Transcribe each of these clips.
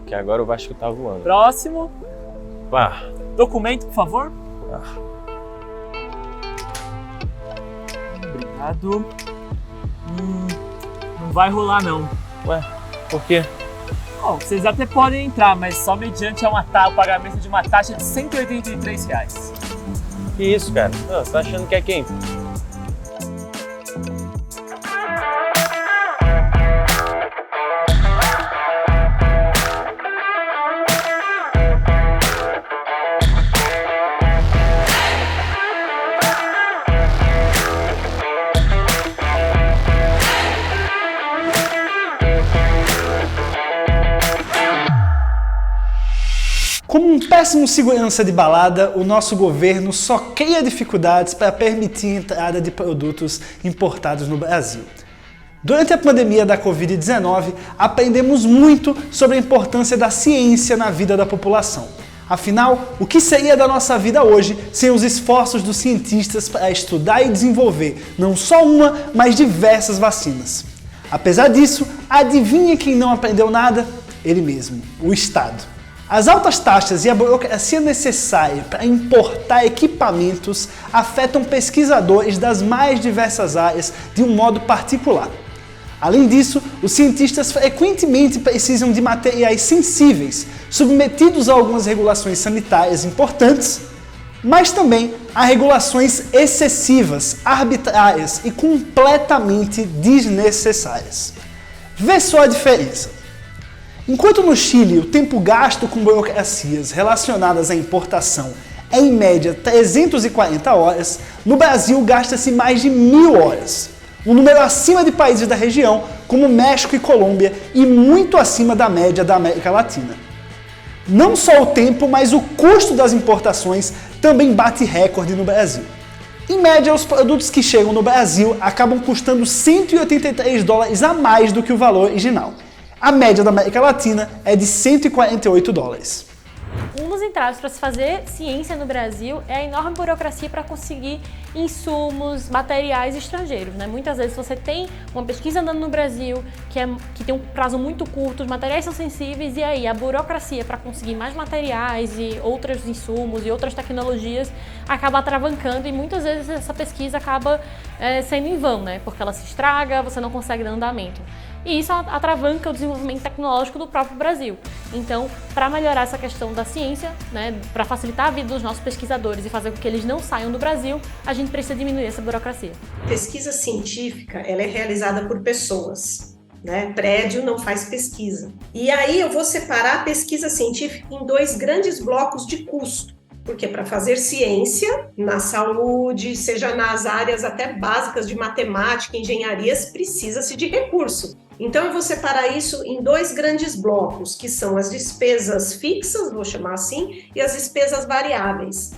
que agora o Vasco tá voando. Próximo. Pá. Documento, por favor. Ah. Obrigado. Não vai rolar, não. Ué, por quê? Bom, vocês até podem entrar, mas só mediante o pagamento de uma taxa de R$183. Que isso, cara? Não, você tá achando que é quem? Como um péssimo segurança de balada, o nosso governo só cria dificuldades para permitir a entrada de produtos importados no Brasil. Durante a pandemia da Covid-19, aprendemos muito sobre a importância da ciência na vida da população. Afinal, o que seria da nossa vida hoje sem os esforços dos cientistas para estudar e desenvolver não só uma, mas diversas vacinas? Apesar disso, adivinha quem não aprendeu nada? Ele mesmo, o Estado. As altas taxas e a burocracia necessária para importar equipamentos afetam pesquisadores das mais diversas áreas de um modo particular. Além disso, os cientistas frequentemente precisam de materiais sensíveis, submetidos a algumas regulações sanitárias importantes, mas também a regulações excessivas, arbitrárias e completamente desnecessárias. Vê só a diferença. Enquanto no Chile o tempo gasto com burocracias relacionadas à importação é em média 340 horas, no Brasil gasta-se mais de 1000 horas. Um número acima de países da região como México e Colômbia e muito acima da média da América Latina. Não só o tempo, mas o custo das importações também bate recorde no Brasil. Em média, os produtos que chegam no Brasil acabam custando $183 a mais do que o valor original. A média da América Latina é de $148. Um dos entraves para se fazer ciência no Brasil é a enorme burocracia para conseguir insumos, materiais estrangeiros, né? Muitas vezes você tem uma pesquisa andando no Brasil que tem um prazo muito curto, os materiais são sensíveis e aí a burocracia para conseguir mais materiais e outros insumos e outras tecnologias acaba atravancando e muitas vezes essa pesquisa acaba sendo em vão, né? Porque ela se estraga, você não consegue dar andamento. E isso atravanca o desenvolvimento tecnológico do próprio Brasil. Então, para melhorar essa questão da ciência, né, para facilitar a vida dos nossos pesquisadores e fazer com que eles não saiam do Brasil, a gente precisa diminuir essa burocracia. Pesquisa científica, ela é realizada por pessoas, né? Prédio não faz pesquisa. E aí eu vou separar a pesquisa científica em dois grandes blocos de custo. Porque para fazer ciência na saúde, seja nas áreas até básicas de matemática, engenharias, precisa-se de recurso. Então eu vou separar isso em dois grandes blocos, que são as despesas fixas, vou chamar assim, e as despesas variáveis.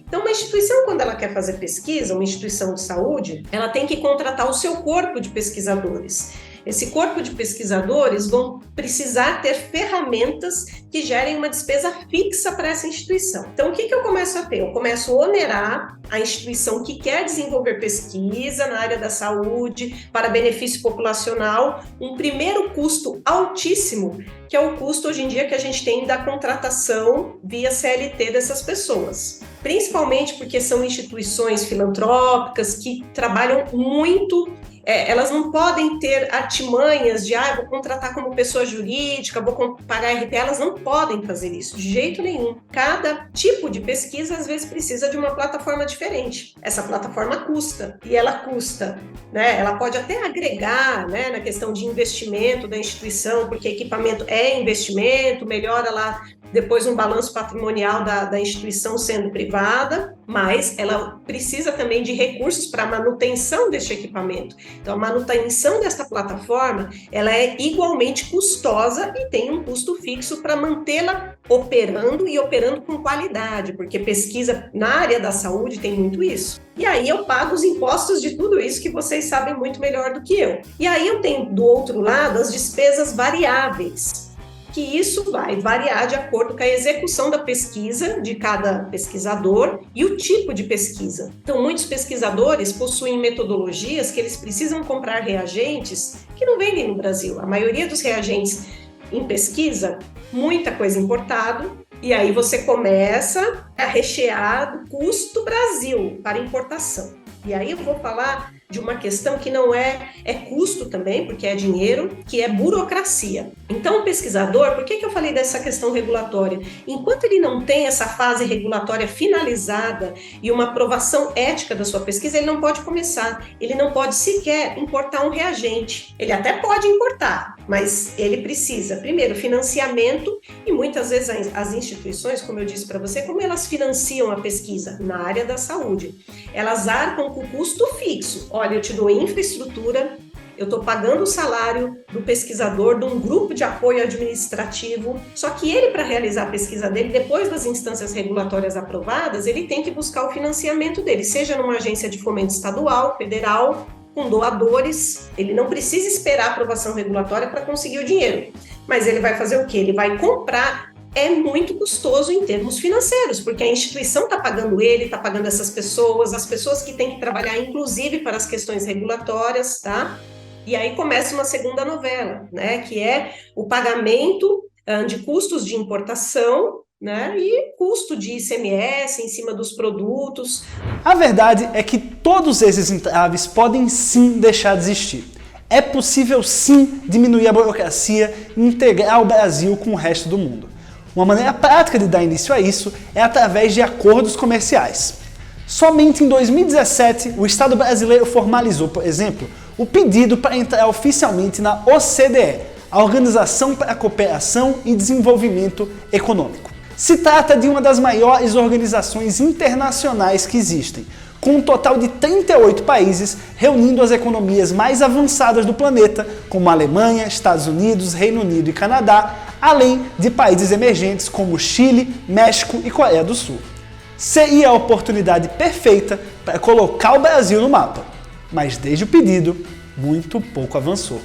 Então uma instituição, quando ela quer fazer pesquisa, uma instituição de saúde, ela tem que contratar o seu corpo de pesquisadores. Esse corpo de pesquisadores vão precisar ter ferramentas que gerem uma despesa fixa para essa instituição. Então, o que eu começo a ter? Eu começo a onerar a instituição que quer desenvolver pesquisa na área da saúde para benefício populacional, um primeiro custo altíssimo, que é o custo hoje em dia que a gente tem da contratação via CLT dessas pessoas. Principalmente porque são instituições filantrópicas que trabalham muito. Elas não podem ter artimanhas de vou contratar como pessoa jurídica, vou pagar RP, elas não podem fazer isso, de jeito nenhum. Cada tipo de pesquisa, às vezes, precisa de uma plataforma diferente. Essa plataforma custa, e ela custa, né? Ela pode até agregar, né, na questão de investimento da instituição, porque equipamento é investimento, melhora lá depois um balanço patrimonial da instituição sendo privada, mas ela precisa também de recursos para a manutenção deste equipamento. Então, a manutenção desta plataforma, ela é igualmente custosa e tem um custo fixo para mantê-la operando e operando com qualidade, porque pesquisa na área da saúde tem muito isso. E aí eu pago os impostos de tudo isso que vocês sabem muito melhor do que eu. E aí eu tenho, do outro lado, as despesas variáveis, que isso vai variar de acordo com a execução da pesquisa de cada pesquisador e o tipo de pesquisa. Então, muitos pesquisadores possuem metodologias que eles precisam comprar reagentes que não vendem no Brasil. A maioria dos reagentes em pesquisa muita coisa importado, e aí você começa a rechear do custo Brasil para importação. E aí eu vou falar de uma questão que não é custo também, porque é dinheiro, que é burocracia. Então, o pesquisador, por que eu falei dessa questão regulatória? Enquanto ele não tem essa fase regulatória finalizada e uma aprovação ética da sua pesquisa, ele não pode começar, ele não pode sequer importar um reagente. Ele até pode importar, mas ele precisa, primeiro, financiamento, e muitas vezes as instituições, como eu disse para você, como elas financiam a pesquisa? Na área da saúde. Elas arcam com custo fixo. Olha, eu te dou infraestrutura, eu estou pagando o salário do pesquisador, de um grupo de apoio administrativo, só que ele, para realizar a pesquisa dele, depois das instâncias regulatórias aprovadas, ele tem que buscar o financiamento dele, seja numa agência de fomento estadual, federal, com doadores. Ele não precisa esperar a aprovação regulatória para conseguir o dinheiro, mas ele vai fazer o quê? Ele vai comprar. É muito custoso em termos financeiros, porque a instituição está pagando ele, está pagando essas pessoas, as pessoas que têm que trabalhar, inclusive, para as questões regulatórias, tá? E aí começa uma segunda novela, né? Que é o pagamento de custos de importação, né? E custo de ICMS em cima dos produtos. A verdade é que todos esses entraves podem sim deixar de existir. É possível sim diminuir a burocracia e integrar o Brasil com o resto do mundo. Uma maneira prática de dar início a isso é através de acordos comerciais. Somente em 2017, o Estado brasileiro formalizou, por exemplo, o pedido para entrar oficialmente na OCDE, a Organização para a Cooperação e Desenvolvimento Econômico. Se trata de uma das maiores organizações internacionais que existem, com um total de 38 países, reunindo as economias mais avançadas do planeta, como Alemanha, Estados Unidos, Reino Unido e Canadá, além de países emergentes como Chile, México e Coreia do Sul. Seria a oportunidade perfeita para colocar o Brasil no mapa, mas desde o pedido, muito pouco avançou.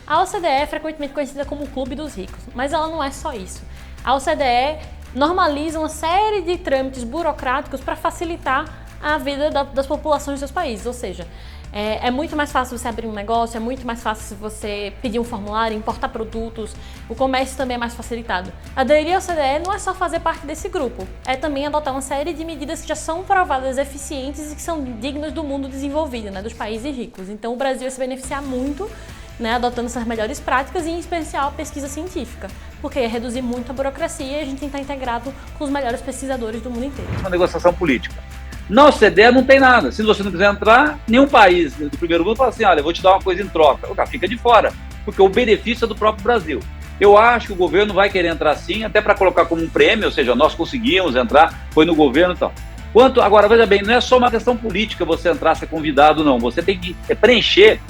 A OCDE é frequentemente conhecida como o Clube dos Ricos, mas ela não é só isso. A OCDE normaliza uma série de trâmites burocráticos para facilitar a vida das populações dos países, ou seja, é muito mais fácil você abrir um negócio, é muito mais fácil você pedir um formulário, importar produtos, o comércio também é mais facilitado. Aderir à OCDE não é só fazer parte desse grupo, é também adotar uma série de medidas que já são provadas eficientes e que são dignas do mundo desenvolvido, né, dos países ricos. Então o Brasil vai se beneficiar muito, né, adotando essas melhores práticas e em especial a pesquisa científica, porque ia reduzir muito a burocracia e a gente tem que estar integrado com os melhores pesquisadores do mundo inteiro. Uma negociação política. Na OCDE não tem nada. Se você não quiser entrar, nenhum país do primeiro mundo fala assim, olha, eu vou te dar uma coisa em troca. O cara fica de fora, porque o benefício é do próprio Brasil. Eu acho que o governo vai querer entrar sim, até para colocar como um prêmio, ou seja, nós conseguimos entrar, foi no governo e tal. Agora, veja bem, não é só uma questão política você entrar, ser convidado, não. Você tem que preencher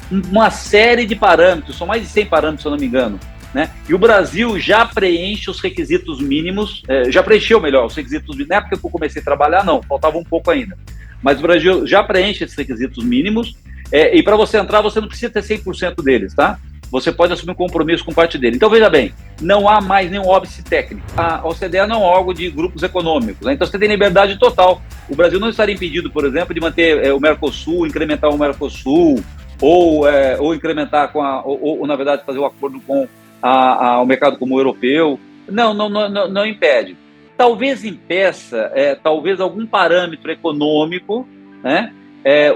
uma série de parâmetros, são mais de 100 parâmetros, se eu não me engano, né? E o Brasil já preenche os requisitos mínimos, já preencheu melhor os requisitos mínimos, na época que eu comecei a trabalhar não, faltava um pouco ainda, mas o Brasil já preenche esses requisitos mínimos, e para você entrar você não precisa ter 100% deles, tá? Você pode assumir um compromisso com parte dele. Então veja bem, não há mais nenhum óbice técnico, a OCDE não é um órgão de grupos econômicos, né? Então você tem liberdade total. O Brasil não estaria impedido, por exemplo, de manter o Mercosul, incrementar o Mercosul, ou incrementar ou na verdade fazer um acordo com o mercado como o europeu. Não impede. Talvez impeça, talvez algum parâmetro econômico, né?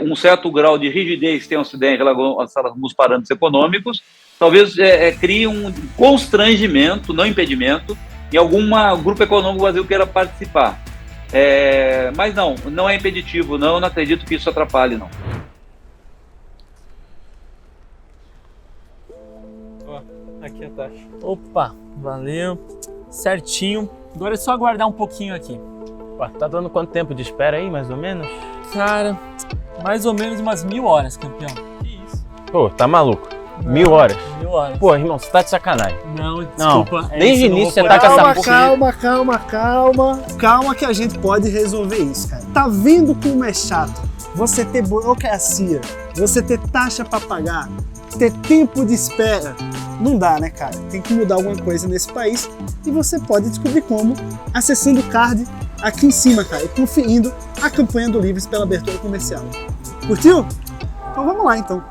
Um certo grau de rigidez tem o Ocidente em relação a alguns parâmetros econômicos, talvez crie um constrangimento, não impedimento, em algum grupo econômico que o Brasil queira participar. Mas não é impeditivo, não acredito que isso atrapalhe, não. Aqui a taxa. Opa, valeu, certinho. Agora é só aguardar um pouquinho aqui. Ué, tá dando quanto tempo de espera aí, mais ou menos? Cara, mais ou menos umas 1000 horas, campeão. Que isso? Pô, tá maluco? 1000 horas? 1000 horas. Pô, irmão, você tá de sacanagem. Não, desculpa. Desde o início você tá com essa Calma que a gente pode resolver isso, cara. Tá vendo como é chato você ter burocracia, você ter taxa pra pagar, ter tempo de espera? Não dá, né, cara? Tem que mudar alguma coisa nesse país e você pode descobrir como acessando o card aqui em cima, cara, e conferindo a campanha do Livres pela abertura comercial. Curtiu? Então vamos lá, então.